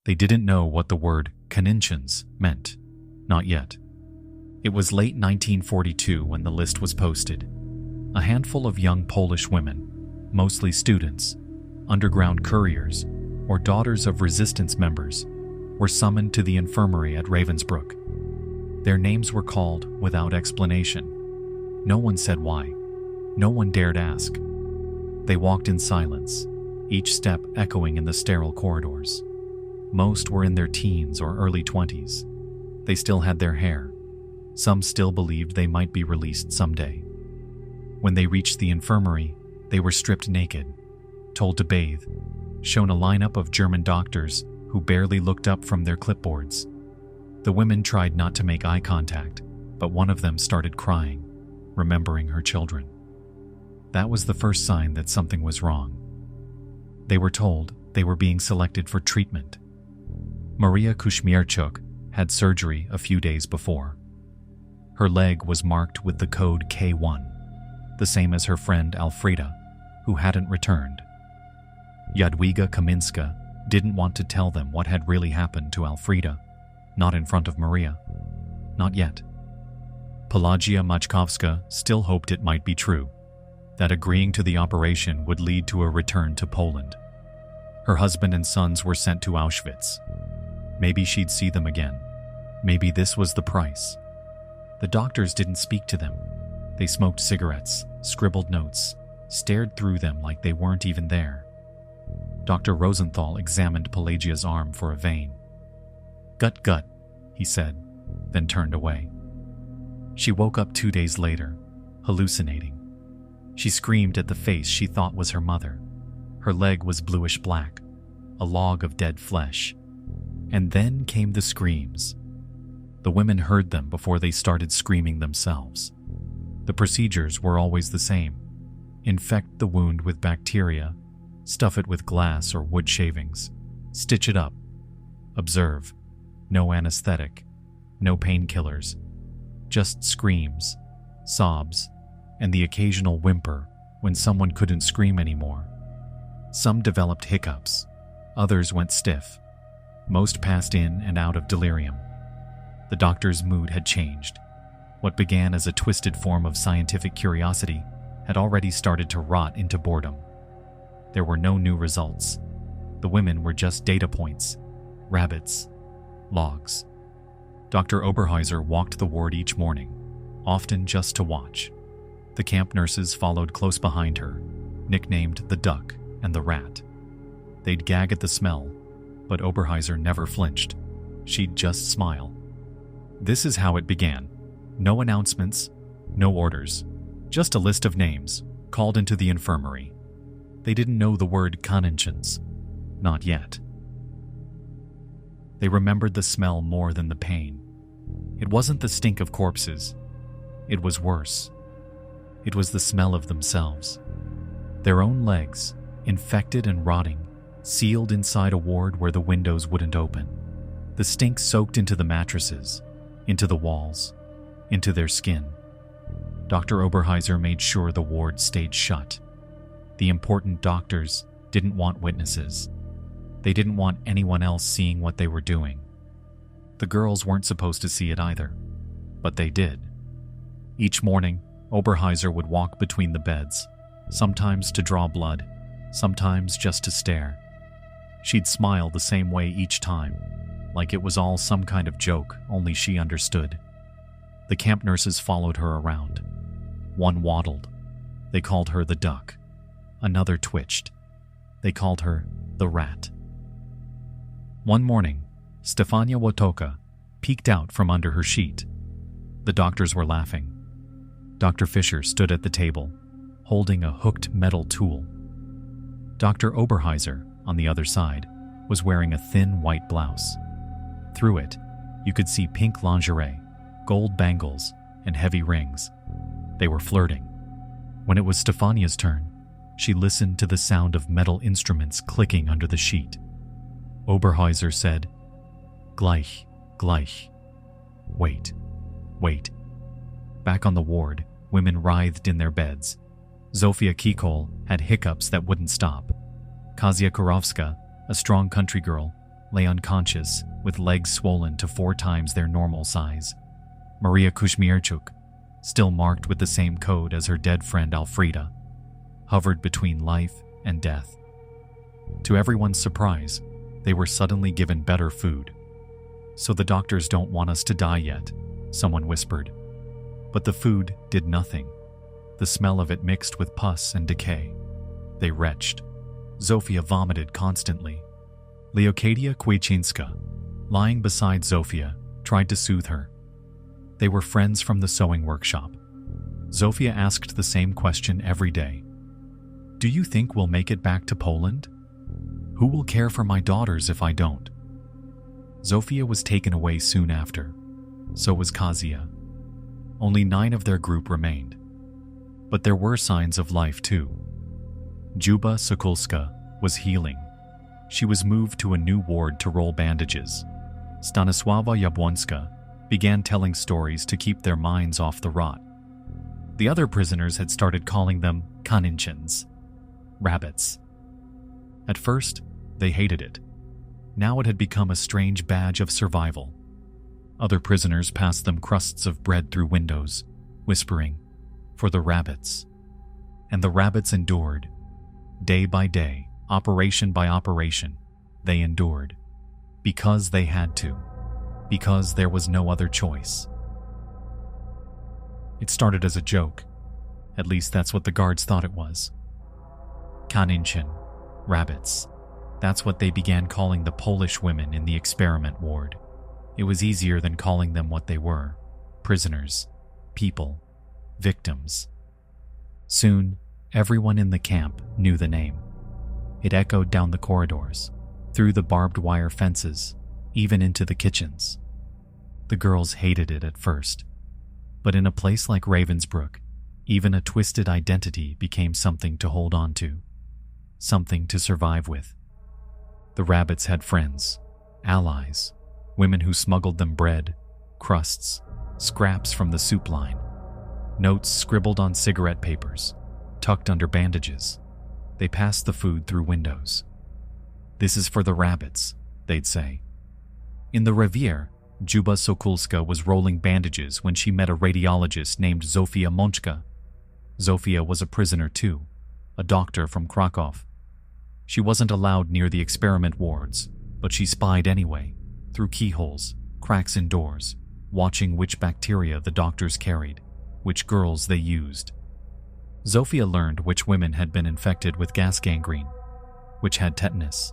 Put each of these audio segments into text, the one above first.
They didn't know what the word "conningtions" meant. Not yet. It was late 1942 when the list was posted. A handful of young Polish women, mostly students, underground couriers, or daughters of resistance members, were summoned to the infirmary at Ravensbrück. Their names were called without explanation. No one said why. No one dared ask. They walked in silence, each step echoing in the sterile corridors. Most were in their teens or early 20s. They still had their hair. Some still believed they might be released someday. When they reached the infirmary, they were stripped naked, told to bathe, shown a lineup of German doctors who barely looked up from their clipboards. The women tried not to make eye contact, but one of them started crying, remembering her children. That was the first sign that something was wrong. They were told they were being selected for treatment. Maria Kuśmierczuk had surgery a few days before. Her leg was marked with the code K1, the same as her friend Alfreda, who hadn't returned. Jadwiga Kaminska didn't want to tell them what had really happened to Alfreda, not in front of Maria. Not yet. Pelagia Maćkowska still hoped it might be true, that agreeing to the operation would lead to a return to Poland. Her husband and sons were sent to Auschwitz. Maybe she'd see them again. Maybe this was the price. The doctors didn't speak to them. They smoked cigarettes, scribbled notes, stared through them like they weren't even there. Dr. Rosenthal examined Pelagia's arm for a vein. "Gut, gut," he said, then turned away. She woke up 2 days later, hallucinating. She screamed at the face she thought was her mother. Her leg was bluish-black, a log of dead flesh. And then came the screams. The women heard them before they started screaming themselves. The procedures were always the same. Infect the wound with bacteria, stuff it with glass or wood shavings, stitch it up. Observe. No anesthetic, no painkillers, just screams, sobs, and the occasional whimper when someone couldn't scream anymore. Some developed hiccups, others went stiff. Most passed in and out of delirium. The doctor's mood had changed. What began as a twisted form of scientific curiosity had already started to rot into boredom. There were no new results. The women were just data points, rabbits, logs. Dr. Oberhäuser walked the ward each morning, often just to watch. The camp nurses followed close behind her, nicknamed the Duck and the Rat. They'd gag at the smell, but Oberhäuser never flinched. She'd just smile. This is how it began. No announcements, no orders, just a list of names called into the infirmary. They didn't know the word "conningtions." Not yet. They remembered the smell more than the pain. It wasn't the stink of corpses. It was worse. It was the smell of themselves. Their own legs, infected and rotting, sealed inside a ward where the windows wouldn't open. The stink soaked into the mattresses, into the walls, into their skin. Dr. Oberhäuser made sure the ward stayed shut. The important doctors didn't want witnesses. They didn't want anyone else seeing what they were doing. The girls weren't supposed to see it either, but they did. Each morning, Oberhäuser would walk between the beds, sometimes to draw blood, sometimes just to stare. She'd smile the same way each time, like it was all some kind of joke only she understood. The camp nurses followed her around. One waddled. They called her the Duck. Another twitched. They called her the Rat. One morning, Stefania Wotoka peeked out from under her sheet. The doctors were laughing. Dr. Fischer stood at the table, holding a hooked metal tool. Dr. Oberhäuser, on the other side, was wearing a thin white blouse. Through it, you could see pink lingerie, gold bangles, and heavy rings. They were flirting. When it was Stefania's turn, she listened to the sound of metal instruments clicking under the sheet. Oberhäuser said, "Gleich, gleich." Wait, wait. Back on the ward, women writhed in their beds. Zofia Kikol had hiccups that wouldn't stop. Kazia Kurowska, a strong country girl, lay unconscious with legs swollen to 4 times their normal size. Maria Kuzmierczuk, still marked with the same code as her dead friend Alfreda, hovered between life and death. To everyone's surprise, they were suddenly given better food. "So the doctors don't want us to die yet," someone whispered. But the food did nothing. The smell of it mixed with pus and decay. They retched. Zofia vomited constantly. Leocadia Kwiecińska, lying beside Zofia, tried to soothe her. They were friends from the sewing workshop. Zofia asked the same question every day. "Do you think we'll make it back to Poland? Who will care for my daughters if I don't?" Zofia was taken away soon after. So was Kazia. Only 9 of their group remained. But there were signs of life too. Juba Sokulska was healing. She was moved to a new ward to roll bandages. Stanisława Jabłonska began telling stories to keep their minds off the rot. The other prisoners had started calling them kaninchins, rabbits. At first, they hated it. Now it had become a strange badge of survival. Other prisoners passed them crusts of bread through windows, whispering, "For the rabbits." And the rabbits endured. Day by day, operation by operation, they endured. Because they had to. Because there was no other choice. It started as a joke. At least that's what the guards thought it was. Kaninchin, rabbits. That's what they began calling the Polish women in the experiment ward. It was easier than calling them what they were: prisoners, people, victims. Soon, everyone in the camp knew the name. It echoed down the corridors, through the barbed wire fences, even into the kitchens. The girls hated it at first, but in a place like Ravensbrück, even a twisted identity became something to hold on to, something to survive with. The rabbits had friends, allies, women who smuggled them bread, crusts, scraps from the soup line, notes scribbled on cigarette papers, tucked under bandages. They passed the food through windows. "This is for the rabbits," they'd say. In the Revier, Juba Sokulska was rolling bandages when she met a radiologist named Zofia Monczka. Zofia was a prisoner too, a doctor from Krakow. She wasn't allowed near the experiment wards, but she spied anyway, through keyholes, cracks in doors, watching which bacteria the doctors carried, which girls they used. Zofia learned which women had been infected with gas gangrene, which had tetanus.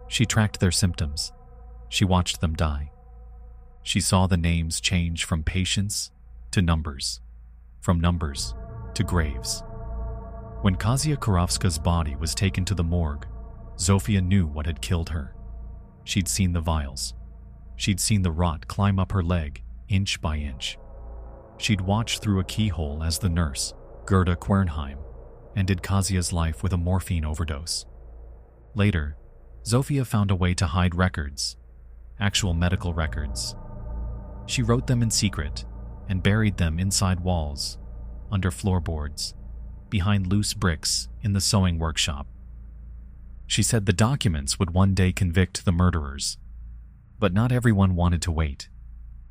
She tracked their symptoms. She watched them die. She saw the names change from patients to numbers, from numbers to graves. When Kazia Kurowska's body was taken to the morgue, Zofia knew what had killed her. She'd seen the vials. She'd seen the rot climb up her leg, inch by inch. She'd watched through a keyhole as the nurse, Gerda Quernheim, ended Kazia's life with a morphine overdose. Later, Zofia found a way to hide records, actual medical records. She wrote them in secret and buried them inside walls, under floorboards, behind loose bricks in the sewing workshop. She said the documents would one day convict the murderers. But not everyone wanted to wait.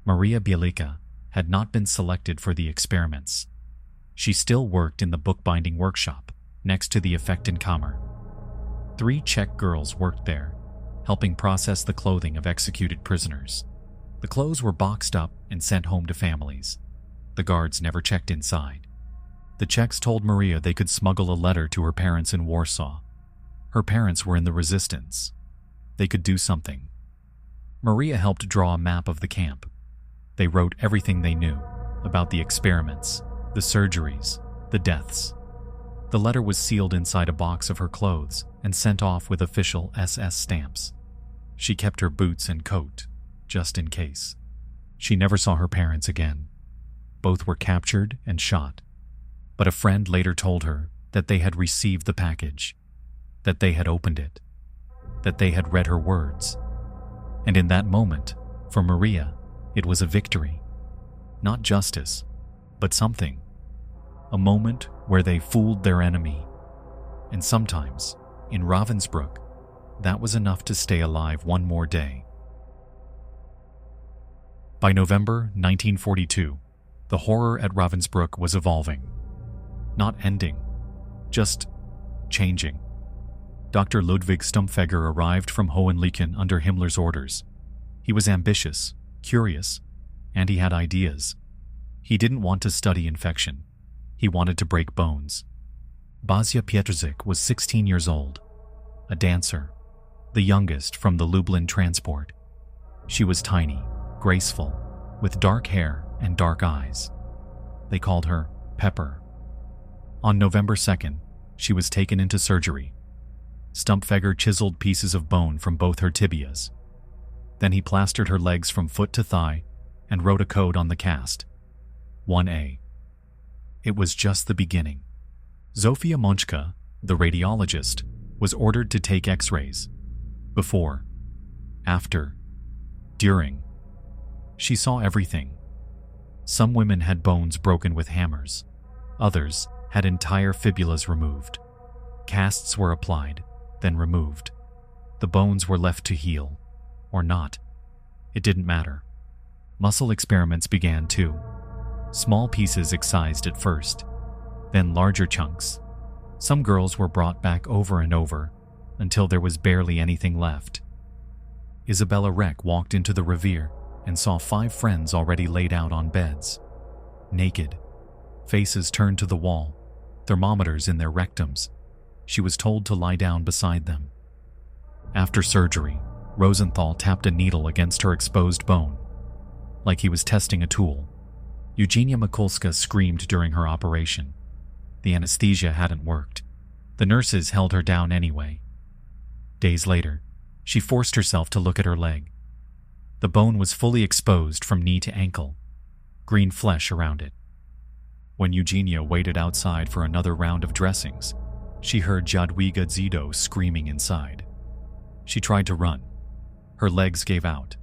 Maria Bielika had not been selected for the experiments. She still worked in the bookbinding workshop, next to the Effektenkammer. 3 Czech girls worked there, helping process the clothing of executed prisoners. The clothes were boxed up and sent home to families. The guards never checked inside. The Czechs told Maria they could smuggle a letter to her parents in Warsaw. Her parents were in the resistance. They could do something. Maria helped draw a map of the camp. They wrote everything they knew about the experiments, the surgeries, the deaths. The letter was sealed inside a box of her clothes and sent off with official SS stamps. She kept her boots and coat, just in case. She never saw her parents again. Both were captured and shot. But a friend later told her that they had received the package, that they had opened it, that they had read her words. And in that moment, for Maria, it was a victory. Not justice, but something. A moment where they fooled their enemy. And sometimes, in Ravensbrück, that was enough to stay alive one more day. By November 1942, the horror at Ravensbrück was evolving. Not ending, just changing. Dr. Ludwig Stumpfegger arrived from Hohenleichen under Himmler's orders. He was ambitious, curious, and he had ideas. He didn't want to study infection. He wanted to break bones. Basia Pietrzyk was 16 years old, a dancer, the youngest from the Lublin transport. She was tiny, graceful, with dark hair and dark eyes. They called her Pepper. On November 2nd, she was taken into surgery. Stumpfegger chiseled pieces of bone from both her tibias. Then he plastered her legs from foot to thigh and wrote a code on the cast. 1A. It was just the beginning. Zofia Monchka, the radiologist, was ordered to take x-rays. Before, after, during. She saw everything. Some women had bones broken with hammers. Others had entire fibulas removed. Casts were applied, then removed. The bones were left to heal, or not. It didn't matter. Muscle experiments began too. Small pieces excised at first, then larger chunks. Some girls were brought back over and over until there was barely anything left. Isabella Reck walked into the revier and saw 5 friends already laid out on beds, naked, faces turned to the wall, thermometers in their rectums. She was told to lie down beside them. After surgery, Rosenthal tapped a needle against her exposed bone, like he was testing a tool. Eugenia Mikulska screamed during her operation. The anesthesia hadn't worked. The nurses held her down anyway. Days later, she forced herself to look at her leg. The bone was fully exposed from knee to ankle, green flesh around it. When Eugenia waited outside for another round of dressings, she heard Jadwiga Zido screaming inside. She tried to run. Her legs gave out.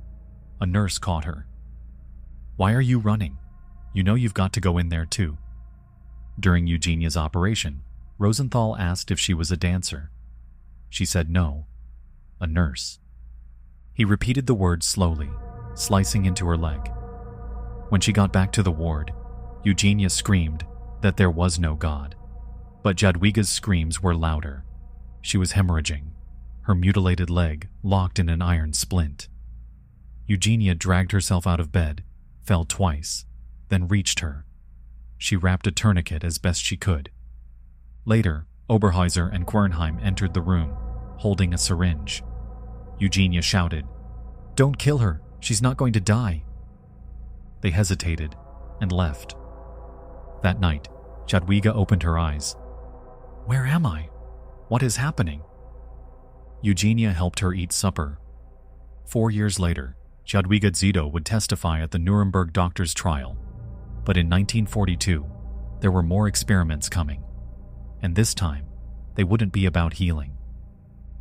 A nurse caught her. "Why are you running? You know you've got to go in there too." During Eugenia's operation, Rosenthal asked if she was a dancer. She said no, a nurse. He repeated the words slowly, slicing into her leg. When she got back to the ward, Eugenia screamed that there was no God. But Jadwiga's screams were louder. She was hemorrhaging, her mutilated leg locked in an iron splint. Eugenia dragged herself out of bed, fell twice, then reached her. She wrapped a tourniquet as best she could. Later, Oberhäuser and Quernheim entered the room, holding a syringe. Eugenia shouted, "Don't kill her, she's not going to die." They hesitated and left. That night, Jadwiga opened her eyes. "Where am I? What is happening?" Eugenia helped her eat supper. 4 years later, Jadwiga Zido would testify at the Nuremberg doctor's trial. But in 1942, there were more experiments coming. And this time, they wouldn't be about healing.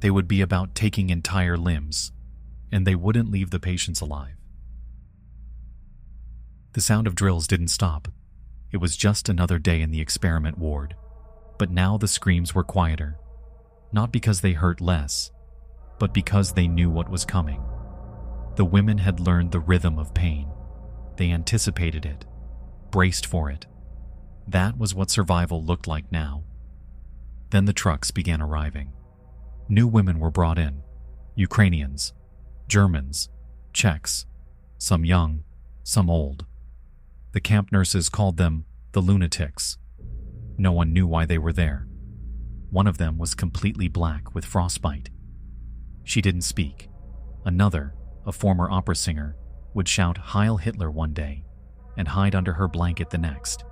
They would be about taking entire limbs, and they wouldn't leave the patients alive. The sound of drills didn't stop. It was just another day in the experiment ward. But now the screams were quieter. Not because they hurt less, but because they knew what was coming. The women had learned the rhythm of pain. They anticipated it, braced for it. That was what survival looked like now. Then the trucks began arriving. New women were brought in. Ukrainians, Germans, Czechs, some young, some old. The camp nurses called them the lunatics. No one knew why they were there. One of them was completely black with frostbite. She didn't speak. Another, a former opera singer, would shout Heil Hitler one day and hide under her blanket the next.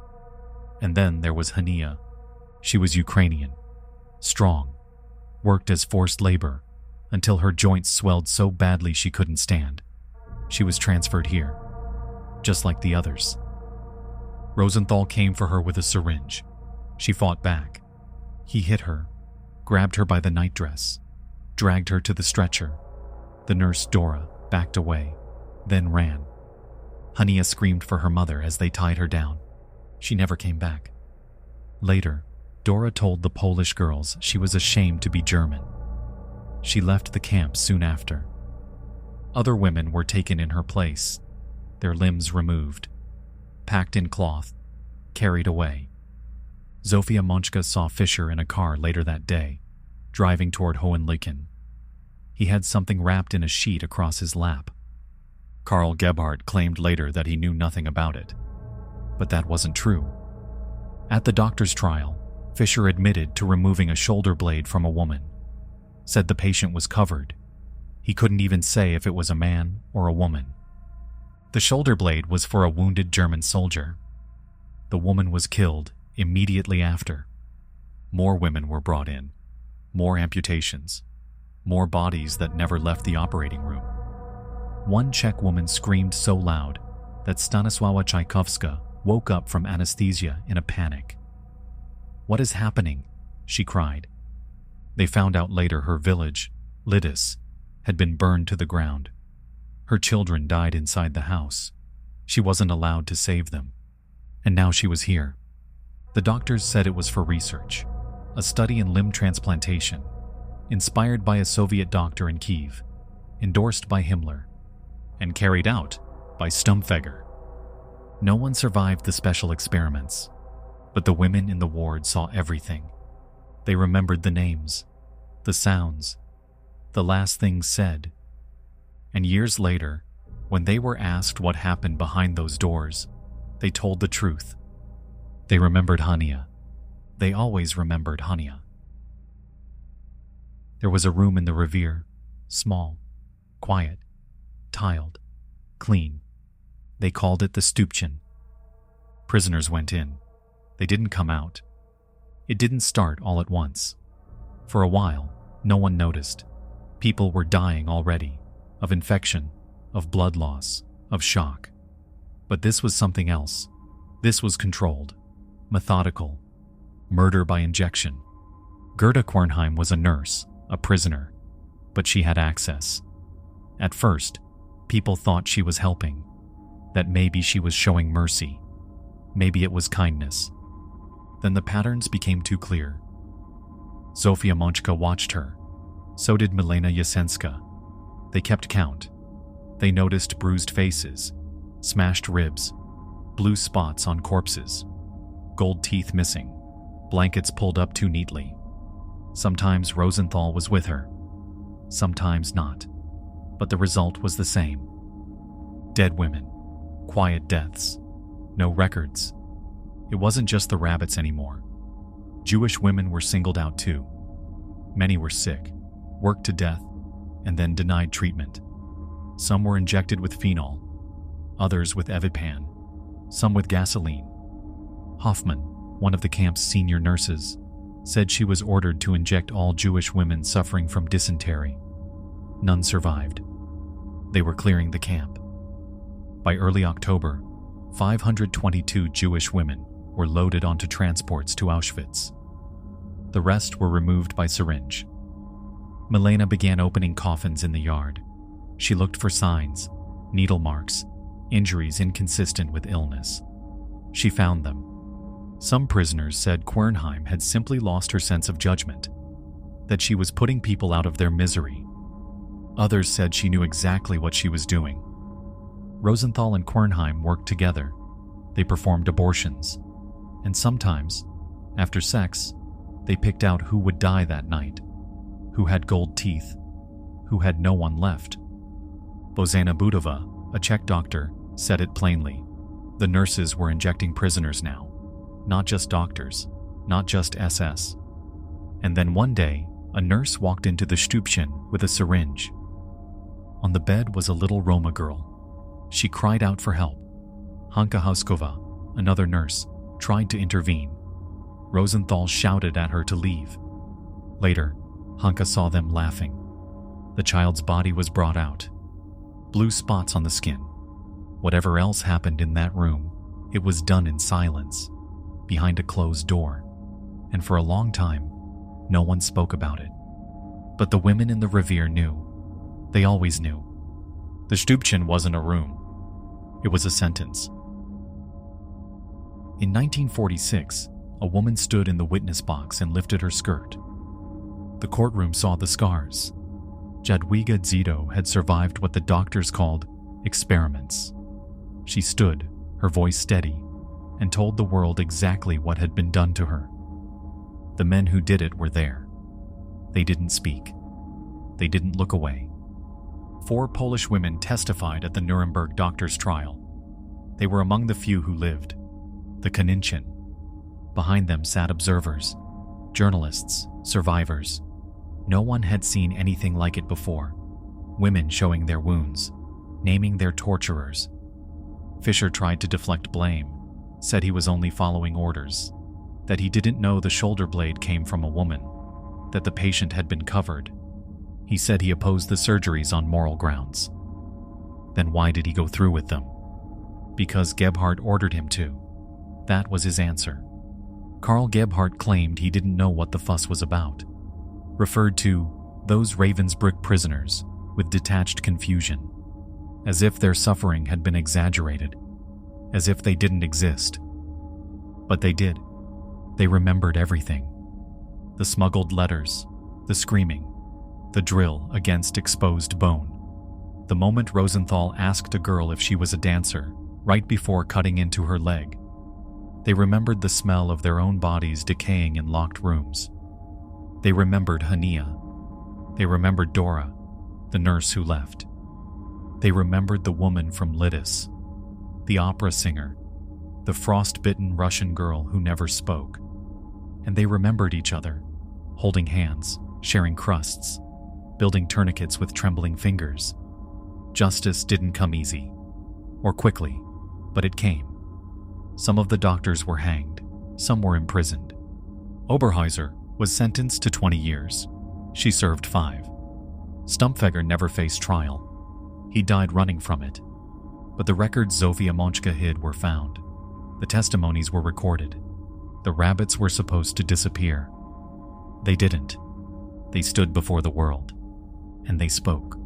And then there was Hania. She was Ukrainian, strong, worked as forced labor until her joints swelled so badly she couldn't stand. She was transferred here, just like the others. Rosenthal came for her with a syringe. She fought back. He hit her, grabbed her by the nightdress, dragged her to the stretcher. The nurse, Dora, backed away, then ran. Hania screamed for her mother as they tied her down. She never came back. Later, Dora told the Polish girls she was ashamed to be German. She left the camp soon after. Other women were taken in her place, their limbs removed, packed in cloth, carried away. Zofia Monchka saw Fisher in a car later that day, driving toward Hohenlychen. He had something wrapped in a sheet across his lap. Karl Gebhardt claimed later that he knew nothing about it, but that wasn't true. At the doctor's trial, Fisher admitted to removing a shoulder blade from a woman, said the patient was covered. He couldn't even say if it was a man or a woman. The shoulder blade was for a wounded German soldier. The woman was killed immediately after. More women were brought in, more amputations, more bodies that never left the operating room. One Czech woman screamed so loud that Stanisława Czajkowska woke up from anesthesia in a panic. "What is happening?" she cried. They found out later her village, Lidis, had been burned to the ground. Her children died inside the house. She wasn't allowed to save them. And now she was here. The doctors said it was for research, a study in limb transplantation, inspired by a Soviet doctor in Kiev, endorsed by Himmler, and carried out by Stumpfegger. No one survived the special experiments, but the women in the ward saw everything. They remembered the names, the sounds, the last things said. And years later, when they were asked what happened behind those doors, they told the truth. They remembered Hania. They always remembered Hania. There was a room in the Revier, small, quiet, tiled, clean. They called it the Stübchen. Prisoners went in. They didn't come out. It didn't start all at once. For a while, no one noticed. People were dying already, of infection, of blood loss, of shock. But this was something else. This was controlled, methodical, murder by injection. Gerda Quernheim was a nurse, a prisoner, but she had access. At first, people thought she was helping, that maybe she was showing mercy, maybe it was kindness. Then the patterns became too clear. Zofia Monchka watched her. So did Milena Jasenska. They kept count. They noticed bruised faces, smashed ribs, blue spots on corpses, gold teeth missing, blankets pulled up too neatly. Sometimes Rosenthal was with her, sometimes not, but the result was the same. Dead women, quiet deaths, no records. It wasn't just the rabbits anymore. Jewish women were singled out too. Many were sick, worked to death, and then denied treatment. Some were injected with phenol, others with Evipan, some with gasoline. Hoffman, one of the camp's senior nurses, said she was ordered to inject all Jewish women suffering from dysentery. None survived. They were clearing the camp. By early October, 522 Jewish women were loaded onto transports to Auschwitz. The rest were removed by syringe. Milena began opening coffins in the yard. She looked for signs, needle marks, injuries inconsistent with illness. She found them. Some prisoners said Quernheim had simply lost her sense of judgment, that she was putting people out of their misery. Others said she knew exactly what she was doing. Rosenthal and Quernheim worked together. They performed abortions. And sometimes, after sex, they picked out who would die that night, who had gold teeth, who had no one left. Bozana Budova, a Czech doctor, said it plainly. The nurses were injecting prisoners now, not just doctors, not just SS. And then one day, a nurse walked into the Stübchen with a syringe. On the bed was a little Roma girl. She cried out for help. Hanka Hauskova, another nurse, tried to intervene. Rosenthal shouted at her to leave. Later, Hanka saw them laughing. The child's body was brought out. Blue spots on the skin. Whatever else happened in that room, it was done in silence, behind a closed door. And for a long time, no one spoke about it. But the women in the Revier knew. They always knew. The Stübchen wasn't a room. It was a sentence. In 1946, a woman stood in the witness box and lifted her skirt. The courtroom saw the scars, Jadwiga Zito had survived what the doctors called experiments. She stood, her voice steady, and told the world exactly what had been done to her. The men who did it were there. They didn't speak. They didn't look away. 4 Polish women testified at the Nuremberg doctors' trial. They were among the few who lived. The Kaninchin. Behind them sat observers, journalists, survivors. No one had seen anything like it before. Women showing their wounds, naming their torturers. Fisher tried to deflect blame, said he was only following orders, that he didn't know the shoulder blade came from a woman, that the patient had been covered. He said he opposed the surgeries on moral grounds. Then why did he go through with them? Because Gebhardt ordered him to. That was his answer. Karl Gebhardt claimed he didn't know what the fuss was about, referred to those Ravensbrück prisoners with detached confusion, as if their suffering had been exaggerated, as if they didn't exist. But they did. They remembered everything. The smuggled letters, the screaming, the drill against exposed bone. The moment Rosenthal asked a girl if she was a dancer, right before cutting into her leg. They remembered the smell of their own bodies decaying in locked rooms. They remembered Hania. They remembered Dora, the nurse who left. They remembered the woman from Lidis, the opera singer, the frost-bitten Russian girl who never spoke. And they remembered each other, holding hands, sharing crusts, building tourniquets with trembling fingers. Justice didn't come easy, or quickly, but it came. Some of the doctors were hanged, some were imprisoned. Oberhäuser was sentenced to 20 years. She served 5. Stumpfegger never faced trial. He died running from it. But the records Zofia Monchka hid were found. The testimonies were recorded. The rabbits were supposed to disappear. They didn't. They stood before the world, and they spoke.